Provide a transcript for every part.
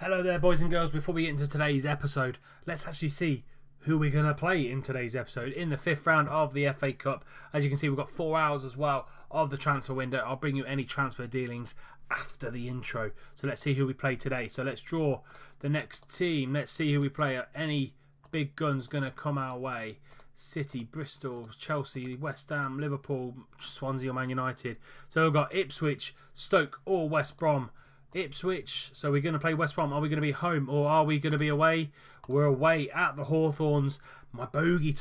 Hello there, boys and girls. Before we get into today's episode, let's actually see who we're going to play in today's episode in the fifth round of the FA Cup. As you can see, we've got 4 hours as well of the transfer window. I'll bring you any transfer dealings after the intro. So let's see who we play today. So let's draw the next team. Let's see who we play. Any big guns going to come our way? City, Bristol, Chelsea, West Ham, Liverpool, Swansea or Man United. So we've got Ipswich, Stoke or West Brom. Ipswich, so we're going to play West Brom. Are we going to be home or are we going to be away? We're away at the Hawthorns. My bogey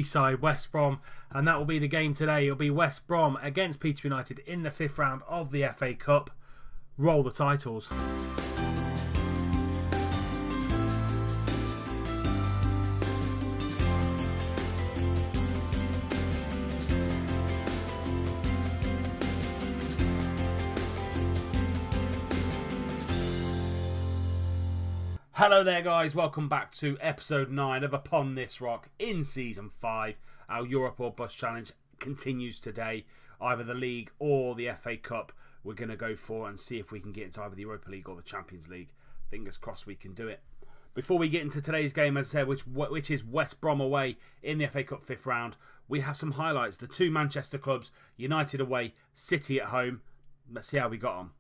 side, West Brom, and that will be the game today. It'll be West Brom against Peterborough United in the fifth round of the FA Cup. Roll the titles. Hello there guys, welcome back to episode 9 of Upon This Rock in season 5. Our Europe or Bus Challenge continues today. Either the league or the FA Cup we're going to go for and see if we can get into either the Europa League or the Champions League. Fingers crossed we can do it. Before we get into today's game, as I said, which is West Brom away in the FA Cup fifth round, we have some highlights. The two Manchester clubs, United away, City at home. Let's see how we got on.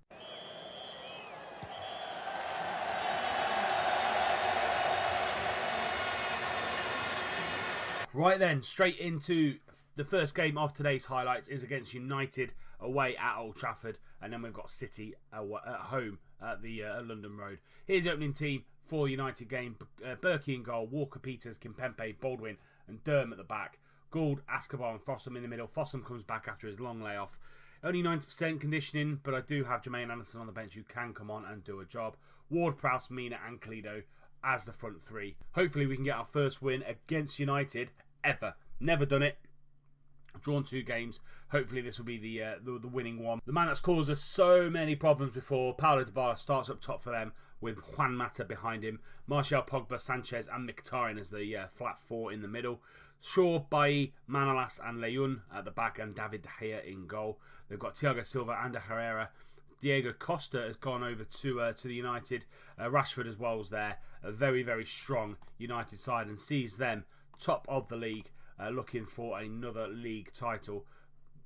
Right then, straight into the first game of today's highlights is against United away at Old Trafford, and then we've got City at home at the London Road. Here's the opening team for United game. Berkey in goal, Walker, Peters, Kimpembe, Baldwin and Durham at the back. Gould, Escobar and Fossum in the middle. Fossum comes back after his long layoff. Only 90% conditioning, but I do have Jermaine Anderson on the bench who can come on and do a job. Ward, Prowse, Mina and Calido as the front three. Hopefully we can get our first win against United ever. Never done it. Drawn 2 games. Hopefully this will be the winning one. The man that's caused us so many problems before, Paulo Dybala, starts up top for them with Juan Mata behind him. Martial, Pogba, Sanchez and Mkhitaryan as the flat 4 in the middle. Shaw, Bailly, Manolas and Leun at the back and David De Gea in goal. They've got Thiago Silva and Herrera. Diego Costa has gone over to the United. Rashford as well is there. A very, very strong United side and sees them top of the league, looking for another league title.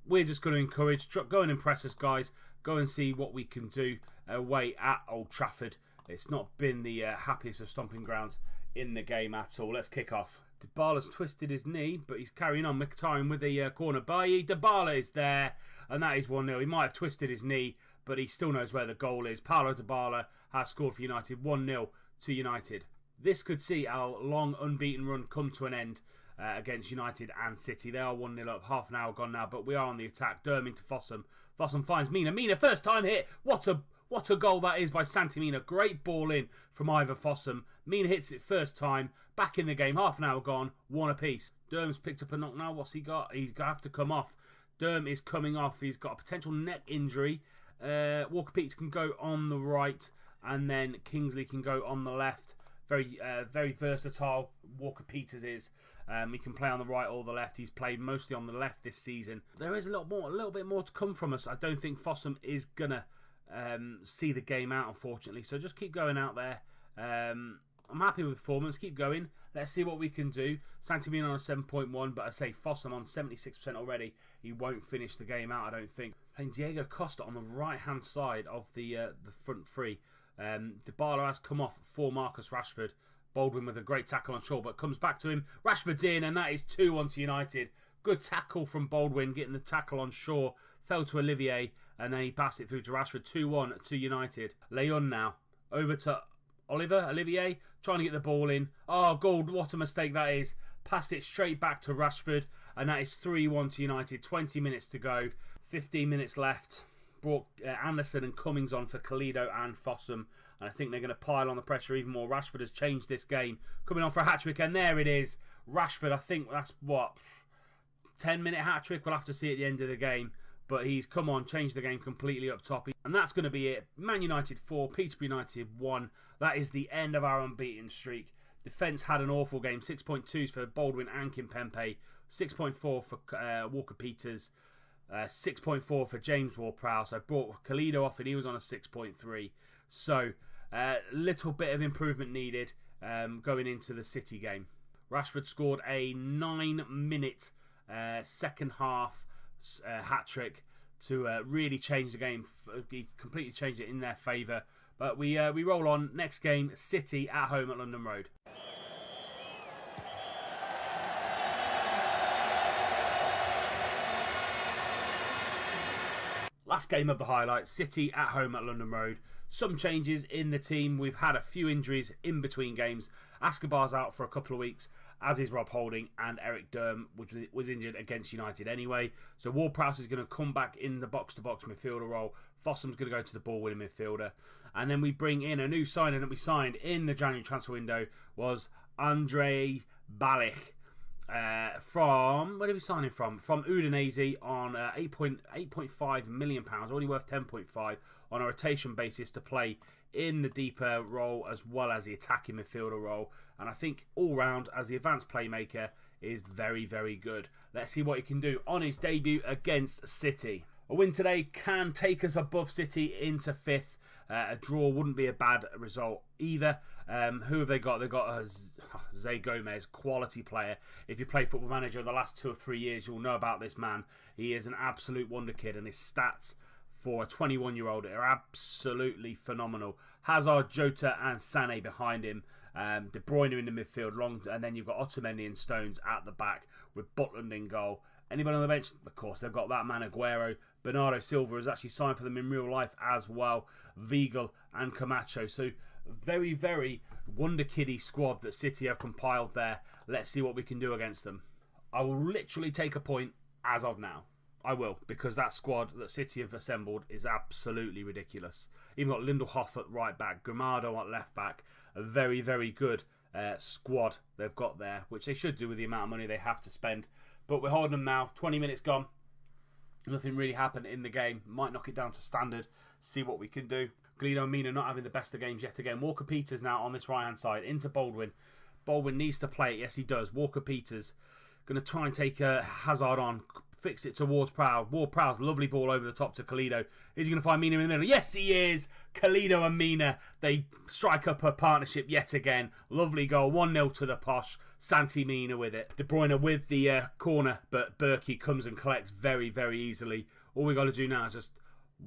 We're just going to encourage, go and impress us guys, go and see what we can do away at Old Trafford. It's not been the happiest of stomping grounds in the game at all. Let's kick off. Dybala's twisted his knee, but he's carrying on. Mkhitaryan with the corner. Bailly, Dybala is there, and that is 1-0. He might have twisted his knee, but he still knows where the goal is. Paulo Dybala has scored for United, 1-0 to United. This could see our long unbeaten run come to an end against United and City. They are 1-0 up, half an hour gone now, but we are on the attack. Durham into Fossum. Fossum finds Mina. Mina, first time hit. What a goal that is by Santi Mina. Great ball in from Ivor Fossum. Mina hits it first time. Back in the game, half an hour gone, 1 apiece. Durham's picked up a knock now. What's he got? He's going to have to come off. Durham is coming off. He's got a potential neck injury. Walker Peters can go on the right, and then Kingsley can go on the left. Very versatile Walker Peters is. He can play on the right or the left. He's played mostly on the left this season. There is a little bit more to come from us. I don't think Fossum is gonna see the game out, unfortunately. So just keep going out there. I'm happy with performance. Keep going. Let's see what we can do. Santi on a 7.1, but I say Fossum on 76% already. He won't finish the game out, I don't think. Playing Diego Costa on the right hand side of the front three. Dybala has come off for Marcus Rashford. Baldwin with a great tackle on Shaw, but comes back to him. Rashford's in, and that is 2-1 to United. Good tackle from Baldwin, getting the tackle on Shaw. Fell to Olivier, and then he passed it through to Rashford. 2-1 to United. Leon now. Over to Olivier, trying to get the ball in. Oh, Gould, what a mistake that is. Passed it straight back to Rashford, and that is 3-1 to United. 20 minutes to go. 15 minutes left. Brought Anderson and Cummings on for Calido and Fossum, and I think they're going to pile on the pressure even more. Rashford has changed this game, coming on for a hat-trick, and there it is. Rashford, I think that's 10-minute hat-trick. We'll have to see at the end of the game, but he's come on, changed the game completely up top, and that's going to be it. Man United 4, Peterborough United 1. That is the end of our unbeaten streak. Defence had an awful game. 6.2s for Baldwin and Kimpembe, 6.4 for Walker Peters, 6.4 for James Ward-Prowse. I brought Calido off and he was on a 6.3. So Little bit of improvement needed going into the City game. Rashford scored a 9-minute second half hat-trick to really change the game. He completely changed it in their favour. But we roll on. Next game, City at home at London Road. Last game of the highlights, City at home at London Road. Some changes in the team. We've had a few injuries in between games. Escobar's out for a couple of weeks, as is Rob Holding, and Eric Durm, which was injured against United anyway. So Ward-Prowse is going to come back in the box-to-box midfielder role. Fossum's going to go to the ball-winning midfielder. And then we bring in a new signing that we signed in the January transfer window was Andre Balic. From where did we sign him from? From Udinese on £8.5 million, only worth 10.5 on a rotation basis to play in the deeper role as well as the attacking midfielder role. And I think all round as the advanced playmaker is very, very good. Let's see what he can do on his debut against City. A win today can take us above City into 5th. A draw wouldn't be a bad result either. Who have they got? They've got Zé Gomez, quality player. If you play Football Manager the last 2 or 3 years, you'll know about this man. He is an absolute wonder kid, and his stats for a 21-year-old are absolutely phenomenal. Hazard, Jota and Sané behind him. De Bruyne in the midfield, and then you've got Otamendi and Stones at the back with Butland in goal. Anybody on the bench? Of course, they've got that man Aguero. Bernardo Silva has actually signed for them in real life as well. Vigal and Camacho. So very, very wonder kiddie squad that City have compiled there. Let's see what we can do against them. I will literally take a point as of now. I will, because that squad that City have assembled is absolutely ridiculous. Even got Lindelhoff at right back, Gramado at left back. A very, very good squad they've got there, which they should do with the amount of money they have to spend. But we're holding them now. 20 minutes gone. Nothing really happened in the game. Might knock it down to standard. See what we can do. Galeno and Mina not having the best of games yet again. Walker-Peters now on this right-hand side. Into Baldwin. Baldwin needs to play it. Yes, he does. Walker-Peters going to try and take Hazard on. Fix it towards Prowse. Ward-Prowse, lovely ball over the top to Galeno. Is he going to find Mina in the middle? Yes, he is. Galeno and Mina, they strike up a partnership yet again. Lovely goal. 1-0 to the posh. Santi Mina with it. De Bruyne with the corner, but Berkey comes and collects very, very easily. All we got to do now is just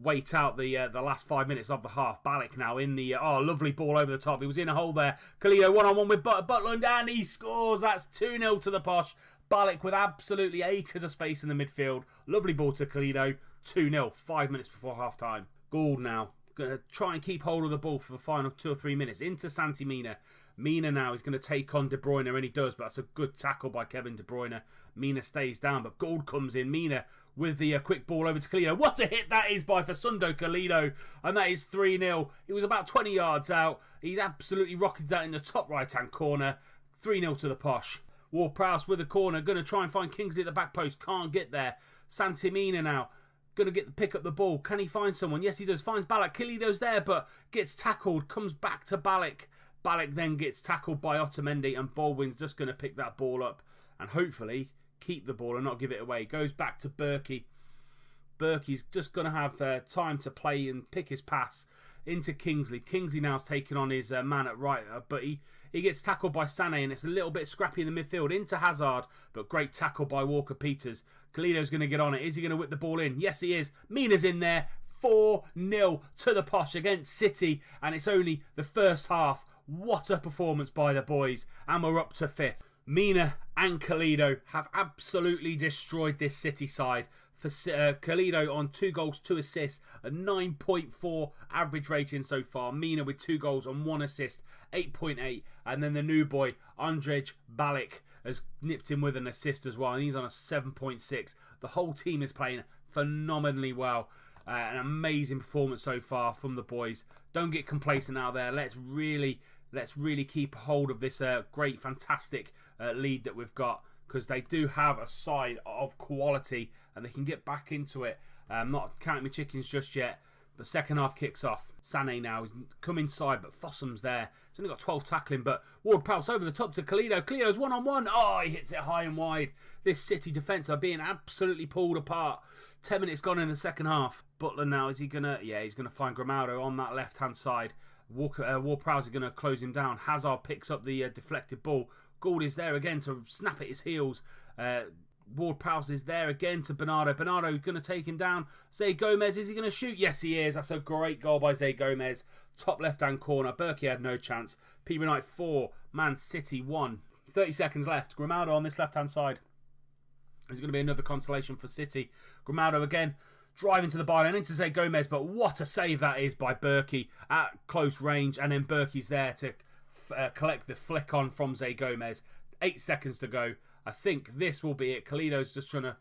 wait out the last 5 minutes of the half. Balic now in the... lovely ball over the top. He was in a hole there. Galeno one-on-one with Butland, and he scores. That's 2-0 to the posh. Balic with absolutely acres of space in the midfield. Lovely ball to Galeno. 2-0, 5 minutes before half-time. Gould now. Going to try and keep hold of the ball for the final 2 or 3 minutes. Into Santi Mina. Mina now is going to take on De Bruyne, and he does, but that's a good tackle by Kevin De Bruyne. Mina stays down, but Gould comes in. Mina with the quick ball over to Galeno. What a hit that is by Facundo Galeno, and that is 3-0. He was about 20 yards out. He's absolutely rocketed that in the top right-hand corner. 3-0 to the posh. Ward-Prowse with a corner, going to try and find Kingsley at the back post. Can't get there. Santi Mina now. Going to pick up the ball. Can he find someone? Yes, he does. Finds Balic. Galeno's there, but gets tackled. Comes back to Balic. Balic then gets tackled by Otamendi, and Baldwin's just going to pick that ball up and hopefully keep the ball and not give it away. Goes back to Berkey. Berkey's just going to have time to play and pick his pass into Kingsley. Kingsley now's taking on his man at right, but he gets tackled by Sané, and it's a little bit scrappy in the midfield. Into Hazard, but great tackle by Walker-Peters. Galeno's going to get on it. Is he going to whip the ball in? Yes, he is. Mina's in there. 4-0 to the posh against City, and it's only the first half. What a performance by the boys, and we're up to 5th. Mina and Galeno have absolutely destroyed this City side. For Galeno on 2 goals, 2 assists, a 9.4 average rating so far. Mina with 2 goals and 1 assist, 8.8. And then the new boy, Andrej Balic, has nipped him with an assist as well, and he's on a 7.6. The whole team is playing phenomenally well. An amazing performance so far from the boys. Don't get complacent out there. Let's really keep hold of this great, fantastic lead that we've got, because they do have a side of quality and they can get back into it. I'm not counting my chickens just yet, but second half kicks off. Sané now has come inside, but Fossum's there. He's only got 12 tackling, but Ward-Prowse over the top to Galeno. Galeo's one-on-one. Oh, he hits it high and wide. This City defence are being absolutely pulled apart. 10 minutes gone in the second half. Butler now, is he going to... Yeah, he's going to find Gramado on that left-hand side. Ward-Prowse are going to close him down. Hazard picks up the deflected ball. Gould is there again to snap at his heels. Ward-Prowse is there again to Bernardo. Bernardo going to take him down. Zé Gomez, is he going to shoot? Yes, he is. That's a great goal by Zé Gomez. Top left-hand corner. Berkey had no chance. Peterborough United 4, Man City 1. 30 seconds left. Grimaldo on this left-hand side. There's going to be another consolation for City. Grimaldo again, driving to the byline into Zé Gomez, but what a save that is by Berkey at close range. And then Berkey's there to collect the flick on from Zé Gomez. 8 seconds to go. I think this will be it. Kalido's just trying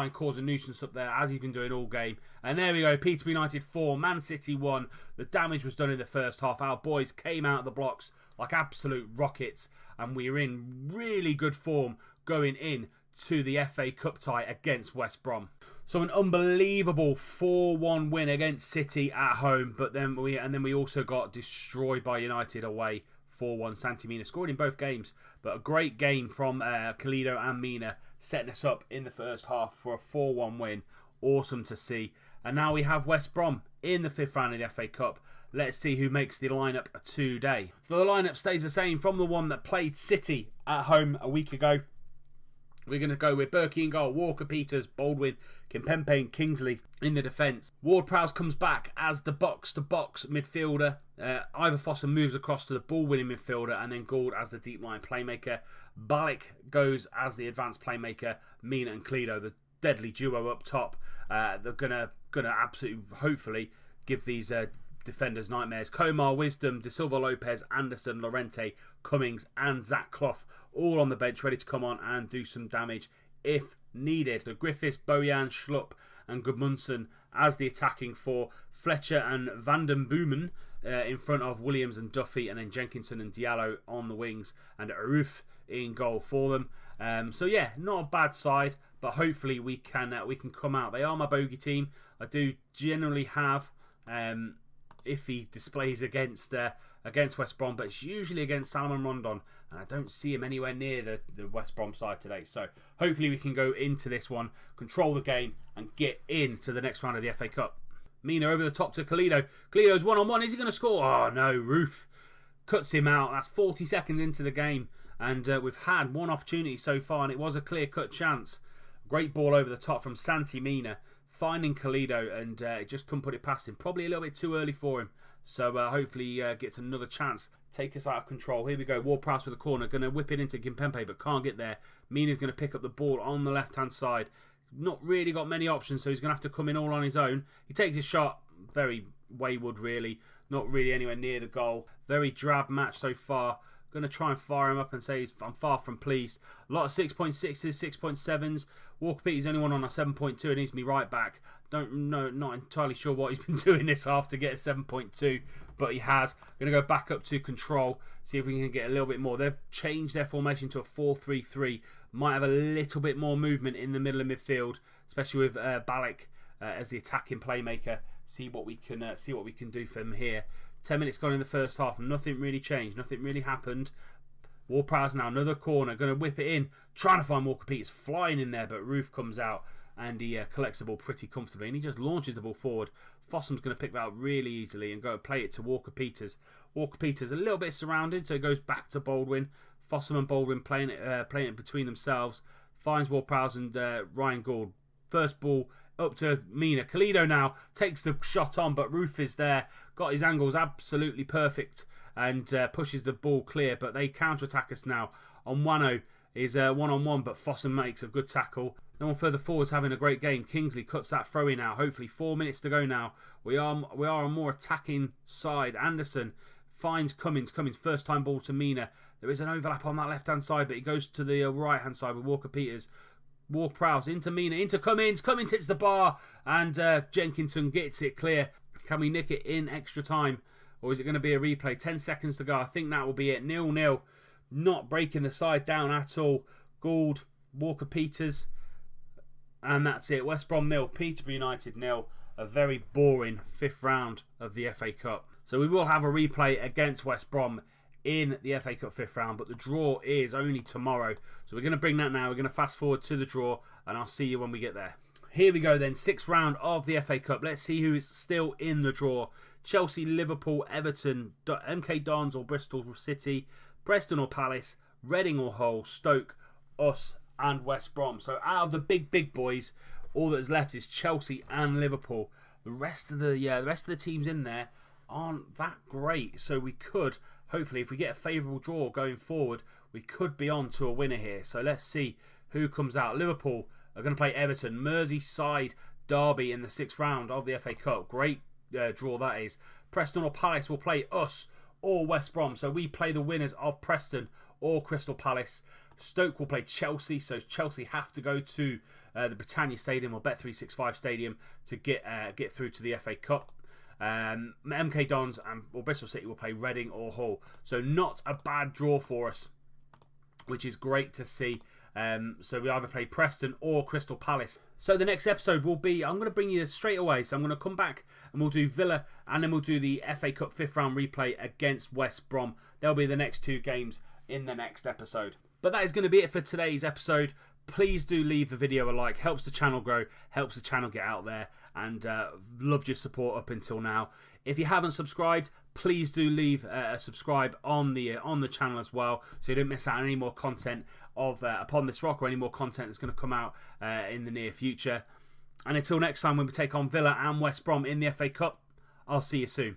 and cause a nuisance up there, as he's been doing all game. And there we go. Peterborough United 4, Man City 1. The damage was done in the first half. Our boys came out of the blocks like absolute rockets. And we're in really good form going in to the FA Cup tie against West Brom. So an unbelievable 4-1 win against City at home. But then we also got destroyed by United away. 4-1. Santi Mina scored in both games, but a great game from Kalido and Mina, setting us up in the first half for a 4-1 win. Awesome to see. And now we have West Brom in the 5th round of the FA Cup. Let's see who makes the lineup today. So the lineup stays the same from the one that played City at home a week ago. We're going to go with Berkey in goal, Walker, Peters, Baldwin, Kimpembe and Kingsley in the defence. Ward-Prowse comes back as the box-to-box midfielder. Ivor Fossum moves across to the ball-winning midfielder, and then Gould as the deep-line playmaker. Balik goes as the advanced playmaker. Mina and Kalido, the deadly duo up top. They're gonna absolutely, hopefully, give these defenders nightmares. Komar, Wisdom, De Silva Lopez, Anderson, Lorente, Cummings and Zach Clough all on the bench ready to come on and do some damage if needed. So Griffiths, Bojan, Schlupp and Gudmundsson as the attacking four. Fletcher and Van den Boomen in front of Williams and Duffy, and then Jenkinson and Diallo on the wings and Aruf in goal for them. So yeah, not a bad side, but hopefully we can come out. They are my bogey team. I do generally have iffy displays against West Brom, but it's usually against Salomon Rondon, and I don't see him anywhere near the West Brom side today. So hopefully we can go into this one, control the game, and get into the next round of the FA Cup. Mina over the top to Kalido. Kalido's one-on-one. Is he going to score? Oh no, Roof cuts him out. That's 40 seconds into the game, and we've had one opportunity so far, and it was a clear-cut chance. Great ball over the top from Santi Mina, finding Kalido, and it just couldn't put it past him. Probably a little bit too early for him. So hopefully he gets another chance. Take us out of control. Here we go. Ward-Prowse with a corner. Going to whip it into Kimpembe, but can't get there. Mina's going to pick up the ball on the left-hand side. Not really got many options, so he's going to have to come in all on his own. He takes his shot. Very wayward, really. Not really anywhere near the goal. Very drab match so far. Going to try and fire him up and say I'm far from pleased. A lot of 6.6s, 6.7s. Walker Peters only one on a 7.2 and he's me right back. Don't know, not entirely sure what he's been doing this half to get a 7.2, but he has. Going to go back up to control, see if we can get a little bit more. They've changed their formation to a 4-3-3. Might have a little bit more movement in the middle of midfield, especially with Balik as the attacking playmaker. See what we can do for him here. 10 minutes gone in the first half. Nothing really changed. Nothing really happened. Ward-Prowse now. Another corner. Going to whip it in. Trying to find Walker Peters. Flying in there, but Roof comes out and he collects the ball pretty comfortably. And he just launches the ball forward. Fossum's going to pick that up really easily and go play it to Walker Peters. Walker Peters a little bit surrounded, so he goes back to Baldwin. Fossum and Baldwin playing it between themselves. Finds Ward-Prowse and Ryan Gould. First ball up to Mina. Kalido now takes the shot on, but Roof is there. Got his angles absolutely perfect and pushes the ball clear, but they counter-attack us now. Onwano is one-on-one, but Fossum makes a good tackle. No one further forward's having a great game. Kingsley cuts that throw in now. Hopefully 4 minutes to go now. We are a more attacking side. Anderson finds Cummings. Cummings first time ball to Mina. There is an overlap on that left-hand side, but he goes to the right-hand side with Walker Peters. Ward-Prowse into Mina, into Cummings. Cummings hits the bar, and Jenkinson gets it clear. Can we nick it in extra time, or is it going to be a replay? 10 seconds to go. I think that will be it. 0-0. Not breaking the side down at all. Gould, Walker Peters, and that's it. West Brom 0, Peterborough United 0. A very boring 5th round of the FA Cup. So we will have a replay against West Brom in the FA Cup 5th round, but the draw is only tomorrow. So we're going to bring that now. We're going to fast forward to the draw, and I'll see you when we get there. Here we go then, 6th round of the FA Cup. Let's see who is still in the draw. Chelsea, Liverpool, Everton, MK Dons or Bristol City, Preston or Palace, Reading or Hull, Stoke, us and West Brom. So out of the big boys, all that's left is Chelsea and Liverpool. The rest of the teams in there aren't that great. So we could, hopefully, if we get a favourable draw going forward, we could be on to a winner here. So let's see who comes out. Liverpool are going to play Everton, Merseyside derby in the 6th round of the FA Cup. Great draw that is. Preston or Palace will play us or West Brom. So we play the winners of Preston or Crystal Palace. Stoke will play Chelsea. So Chelsea have to go to the Britannia Stadium or Bet365 Stadium to get through to the FA Cup. MK Dons or Bristol City will play Reading or Hull. So not a bad draw for us, which is great to see. So we either play Preston or Crystal Palace. So the next episode will be, I'm going to bring you straight away. So I'm going to come back and we'll do Villa and then we'll do the FA Cup 5th round replay against West Brom. They'll be the next 2 games in the next episode. But that is going to be it for today's episode. Please do leave the video a like. Helps the channel grow, helps the channel get out there, and loved your support up until now. If you haven't subscribed, please do leave a subscribe on the channel as well, so you don't miss out on any more content of Upon This Rock or any more content that's going to come out in the near future. And until next time when we take on Villa and West Brom in the FA Cup, I'll see you soon.